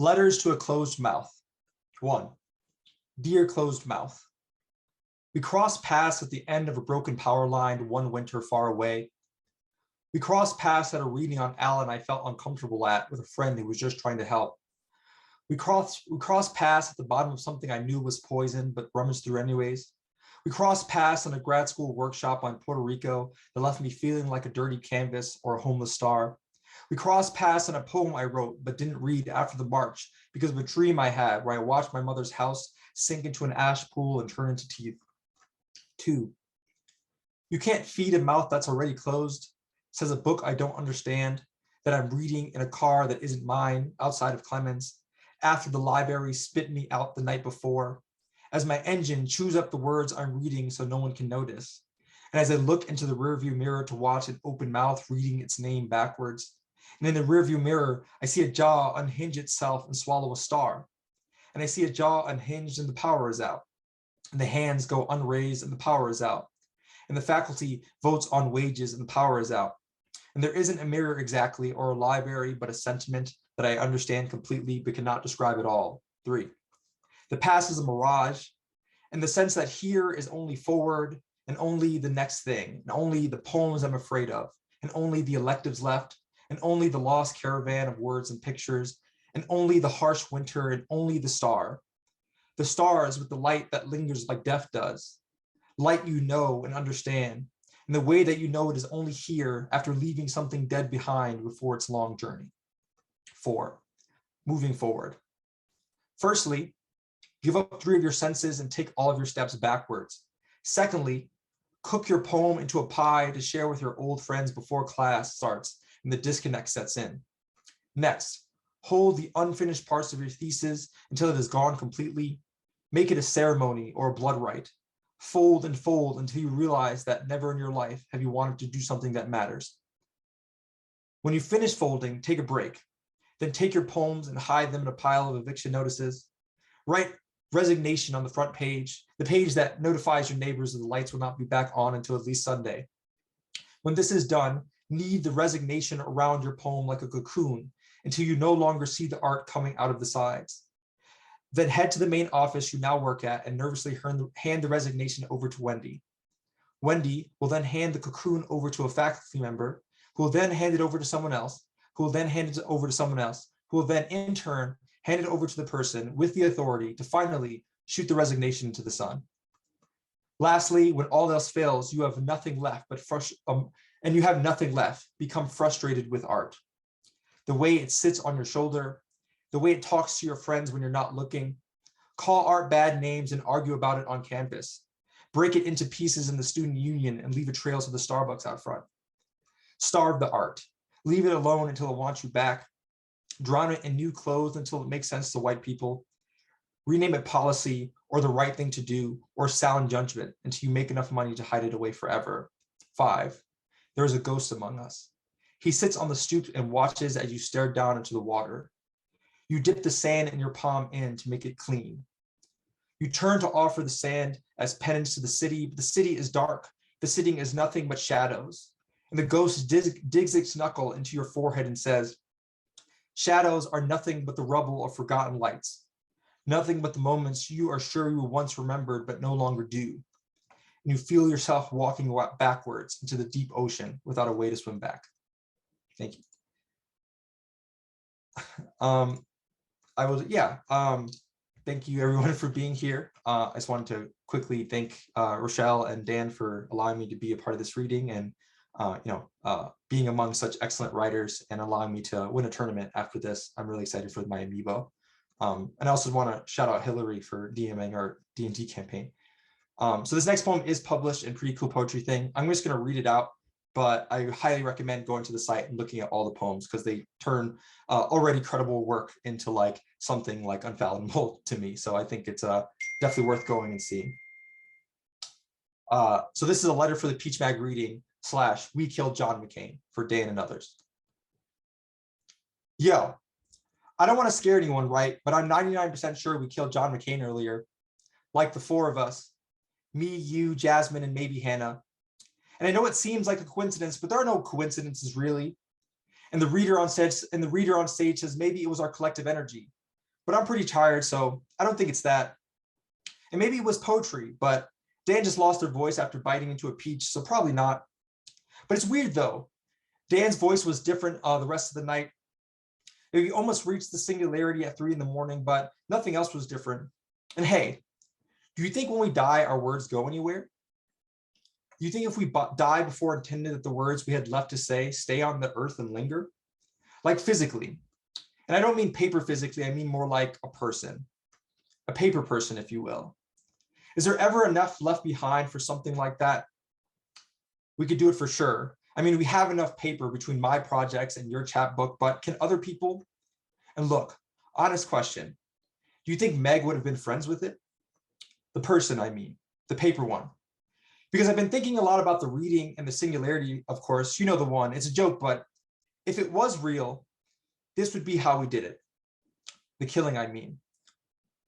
Letters to a closed mouth. 1. Dear closed mouth. We crossed paths at the end of a broken power line one winter far away. We crossed paths at a reading on Alan I felt uncomfortable at with a friend who was just trying to help. We crossed paths at the bottom of something I knew was poison, but rummaged through anyways. We crossed paths in a grad school workshop on Puerto Rico that left me feeling like a dirty canvas or a homeless star. We crossed paths in a poem I wrote but didn't read after the march because of a dream I had where I watched my mother's house sink into an ash pool and turn into teeth. 2. You can't feed a mouth that's already closed, says a book I don't understand, that I'm reading in a car that isn't mine outside of Clemens, after the library spit me out the night before, as my engine chews up the words I'm reading so no one can notice, and as I look into the rearview mirror to watch an open mouth reading its name backwards. And in the rearview mirror, I see a jaw unhinge itself and swallow a star. And I see a jaw unhinged and the power is out. And the hands go unraised and the power is out. And the faculty votes on wages and the power is out. And there isn't a mirror exactly or a library, but a sentiment that I understand completely but cannot describe at all. 3. The past is a mirage, in the sense that here is only forward and only the next thing, and only the poems I'm afraid of, and only the electives left, and only the lost caravan of words and pictures, and only the harsh winter, and only the star. The stars with the light that lingers like death does. Light you know and understand, and the way that you know it is only here after leaving something dead behind before its long journey. 4. Moving forward. Firstly, give up 3 of your senses and take all of your steps backwards. Secondly, cook your poem into a pie to share with your old friends before class starts and the disconnect sets in. Next, hold the unfinished parts of your thesis until it is gone completely. Make it a ceremony or a blood rite. Fold and fold until you realize that never in your life have you wanted to do something that matters. When you finish folding, take a break. Then take your poems and hide them in a pile of eviction notices. Write resignation on the front page, the page that notifies your neighbors that the lights will not be back on until at least Sunday. When this is done, knead the resignation around your poem like a cocoon until you no longer see the art coming out of the sides. Then head to the main office you now work at and nervously hand the resignation over to Wendy. Wendy will then hand the cocoon over to a faculty member, who will then hand it over to someone else, who will then hand it over to someone else, who will then in turn hand it over to the person with the authority to finally shoot the resignation into the sun. Lastly, when all else fails, you have nothing left become frustrated with art. The way it sits on your shoulder, the way it talks to your friends when you're not looking. Call art bad names and argue about it on campus. Break it into pieces in the student union and leave a trail to the Starbucks out front. Starve the art. Leave it alone until it wants you back. Drown it in new clothes until it makes sense to white people. Rename it policy or the right thing to do or sound judgment until you make enough money to hide it away forever. 5. There is a ghost among us. He sits on the stoop and watches as you stare down into the water. You dip the sand in your palm in to make it clean. You turn to offer the sand as penance to the city, but the city is dark. The city is nothing but shadows. And the ghost digs its knuckle into your forehead and says, shadows are nothing but the rubble of forgotten lights. Nothing but the moments you are sure you once remembered but no longer do. And you feel yourself walking backwards into the deep ocean without a way to swim back. Thank you. Thank you everyone for being here. I just wanted to quickly thank Rochelle and Dan for allowing me to be a part of this reading and being among such excellent writers and allowing me to win a tournament after this. I'm really excited for my amiibo. And I also want to shout out Hillary for DMing our D&D campaign. So this next poem is published in Pretty Cool Poetry Thing. I'm just going to read it out, but I highly recommend going to the site and looking at all the poems because they turn already credible work into like something like unfathomable to me. So I think it's definitely worth going and seeing. So this is a letter for the Peach Mag reading / We Killed John McCain for Dan and others. Yo, I don't want to scare anyone, right? But I'm 99% sure we killed John McCain earlier. Like the 4 of us. Me, you, Jasmine, and maybe Hannah. And I know it seems like a coincidence, but there are no coincidences really. And the reader on stage says maybe it was our collective energy. but I'm pretty tired, so I don't think it's that. And maybe it was poetry, but Dan just lost their voice after biting into a peach, so probably not. But it's weird though. Dan's voice was different the rest of the night. We almost reached the singularity at 3 a.m, but nothing else was different. And hey, do you think when we die, our words go anywhere? Do you think if we die before intended that the words we had left to say stay on the earth and linger? Like physically. And I don't mean paper physically, I mean more like a person, a paper person, if you will. Is there ever enough left behind for something like that? We could do it for sure. I mean, we have enough paper between my projects and your chapbook, but can other people? And look, honest question. Do you think Meg would have been friends with it? The person, I mean, the paper one. Because I've been thinking a lot about the reading and the singularity, of course, you know the one, it's a joke, but if it was real, this would be how we did it. The killing, I mean.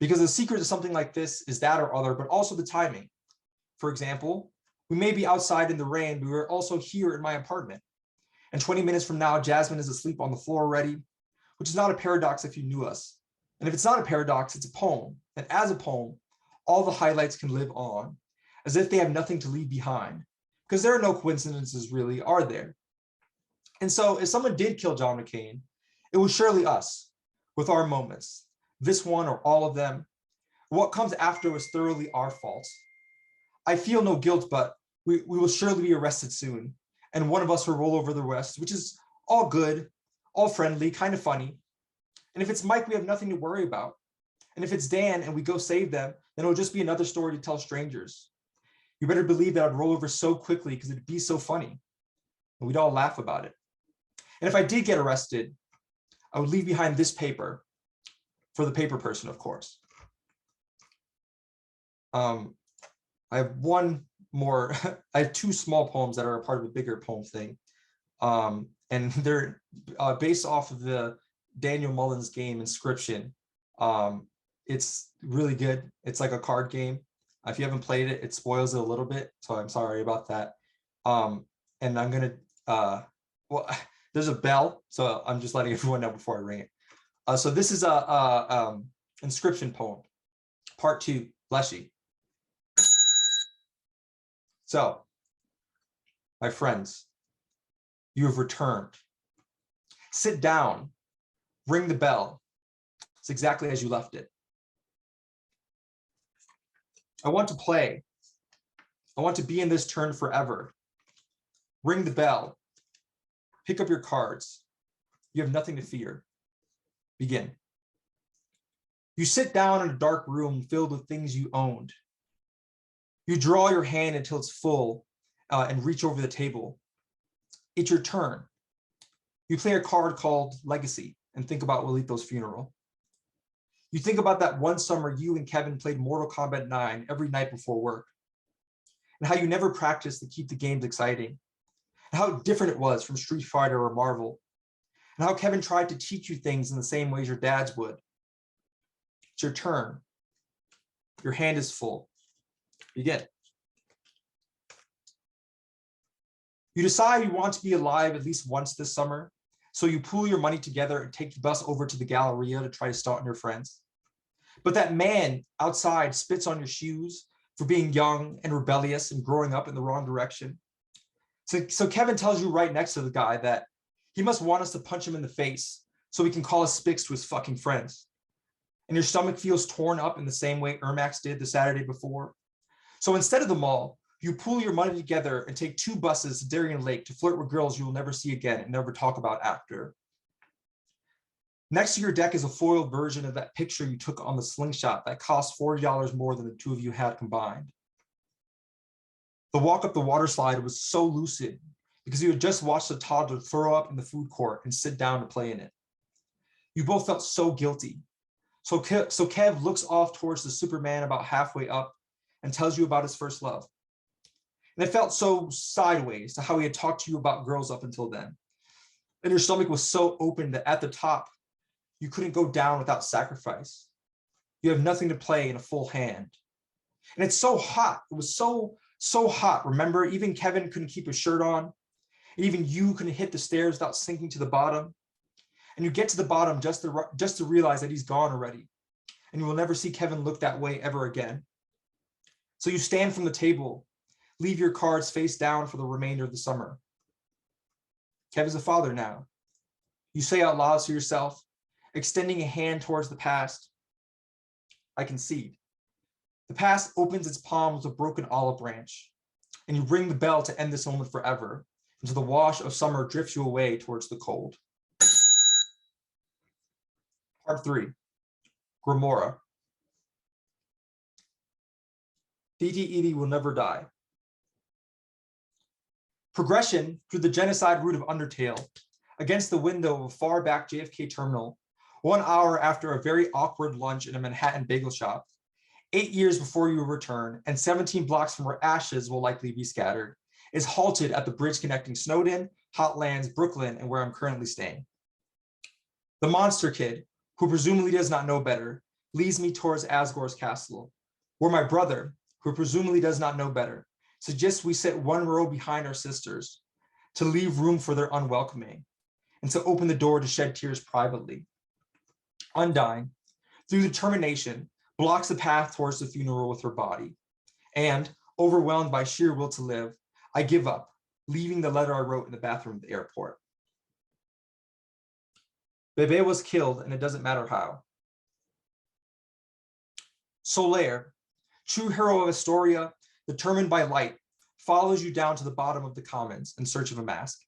Because the secret to something like this is that or other, but also the timing. For example, we may be outside in the rain, but we're also here in my apartment. And 20 minutes from now, Jasmine is asleep on the floor already, which is not a paradox if you knew us. And if it's not a paradox, it's a poem. And as a poem, all the highlights can live on, as if they have nothing to leave behind. Because there are no coincidences really, are there? And so if someone did kill John McCain, it was surely us, with our moments, this one or all of them. What comes after was thoroughly our fault. I feel no guilt, but we will surely be arrested soon. And one of us will roll over the rest, which is all good, all friendly, kind of funny. And if it's Mike, we have nothing to worry about. And if it's Dan and we go save them, then it'll just be another story to tell strangers. You better believe that I'd roll over so quickly because it'd be so funny. And we'd all laugh about it. And if I did get arrested, I would leave behind this paper for the paper person, of course. I have one more, I have two small poems that are a part of a bigger poem thing. And they're based off of the Daniel Mullins game Inscription. It's really good. It's like a card game. If you haven't played it, it spoils it a little bit. So I'm sorry about that. And I'm gonna, well, there's a bell. So I'm just letting everyone know before I ring it. So this is a inscription poem, part 2, Leshy. So, my friends, you have returned. Sit down, ring the bell. It's exactly as you left it. I want to play. I want to be in this turn forever. Ring the bell. Pick up your cards. You have nothing to fear. Begin. You sit down in a dark room filled with things you owned. You draw your hand until it's full and reach over the table. It's your turn. You play a card called Legacy and think about Walito's funeral. You think about that one summer you and Kevin played Mortal Kombat 9 every night before work, and how you never practiced to keep the games exciting, and how different it was from Street Fighter or Marvel, and how Kevin tried to teach you things in the same ways your dads would. It's your turn. Your hand is full. Begin. You decide you want to be alive at least once this summer, so you pool your money together and take the bus over to the Galleria to try to stunt on your friends. But that man outside spits on your shoes for being young and rebellious and growing up in the wrong direction. So Kevin tells you right next to the guy that he must want us to punch him in the face so he can call us spics to his fucking friends. And your stomach feels torn up in the same way Ermax did the Saturday before. So instead of the mall, you pool your money together and take 2 buses to Darien Lake to flirt with girls you will never see again and never talk about after. Next to your deck is a foiled version of that picture you took on the slingshot that cost $40 more than the 2 of you had combined. The walk up the water slide was so lucid because you had just watched a toddler throw up in the food court and sit down to play in it. You both felt so guilty. So Kev looks off towards the Superman about halfway up and tells you about his first love. And it felt so sideways to how he had talked to you about girls up until then. And your stomach was so open that at the top, you couldn't go down without sacrifice. You have nothing to play in a full hand. And it's so hot. It was so hot. Remember, even Kevin couldn't keep his shirt on. And even you couldn't hit the stairs without sinking to the bottom. And you get to the bottom just to realize that he's gone already, and you will never see Kevin look that way ever again. So you stand from the table, leave your cards face down for the remainder of the summer. Kev is a father now. You say out loud to yourself, extending a hand towards the past, I concede. The past opens its palm with a broken olive branch, and you ring the bell to end this moment forever, until the wash of summer drifts you away towards the cold. Part 3, Grimora. DTED will never die. Progression through the genocide route of Undertale, against the window of a far back JFK terminal, 1 hour after a very awkward lunch in a Manhattan bagel shop, 8 years before you return, and 17 blocks from where ashes will likely be scattered, is halted at the bridge connecting Snowden, Hotlands, Brooklyn, and where I'm currently staying. The monster kid, who presumably does not know better, leads me towards Asgore's castle, where my brother, who presumably does not know better, suggests we sit 1 row behind our sisters, to leave room for their unwelcoming, and to open the door to shed tears privately. Undyne, through determination, blocks the path towards the funeral with her body, and, overwhelmed by sheer will to live, I give up, leaving the letter I wrote in the bathroom at the airport. Bebe was killed, and it doesn't matter how. Solaire, true hero of Astoria, determined by light, follows you down to the bottom of the commons in search of a mask.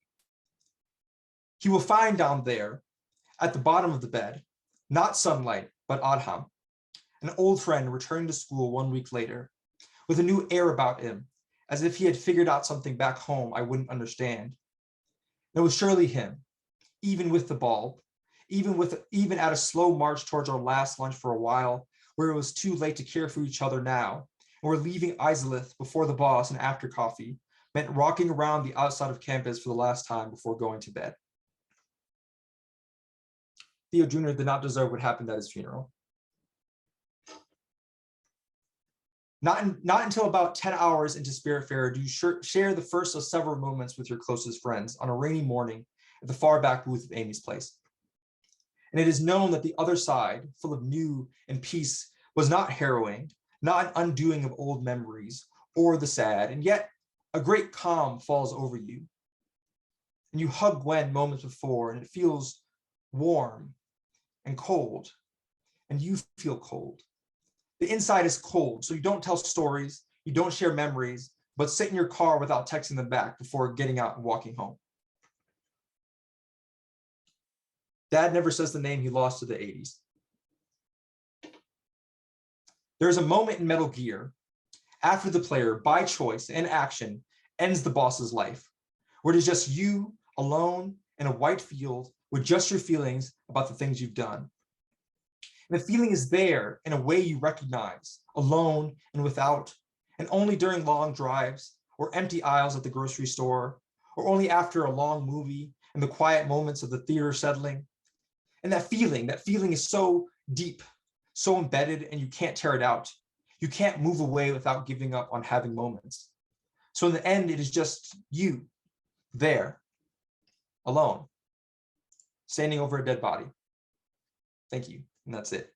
He will find down there, at the bottom of the bed, not sunlight, but Adham, an old friend returning to school 1 week later, with a new air about him, as if he had figured out something back home I wouldn't understand. It was surely him, even with the bulb, even at a slow march towards our last lunch for a while, where it was too late to care for each other now, and we're leaving Isolith before the boss and after coffee, meant rocking around the outside of campus for the last time before going to bed. Theo Jr. did not deserve what happened at his funeral. Not until about 10 hours into Spiritfarer do you share the first of several moments with your closest friends on a rainy morning at the far back booth of Amy's place. And it is known that the other side, full of new and peace, was not harrowing, not an undoing of old memories or the sad, and yet a great calm falls over you. And you hug Gwen moments before, and it feels warm and cold, and you feel cold. The inside is cold, so you don't tell stories, you don't share memories, but sit in your car without texting them back before getting out and walking home. Dad never says the name he lost to the 80s. There's a moment in Metal Gear after the player, by choice and action, ends the boss's life, where it is just you alone in a white field with just your feelings about the things you've done. And the feeling is there in a way you recognize, alone and without, and only during long drives or empty aisles at the grocery store, or only after a long movie and the quiet moments of the theater settling. And that feeling is so deep, so embedded, and you can't tear it out. You can't move away without giving up on having moments. So in the end, it is just you there, alone, standing over a dead body. Thank you, and that's it.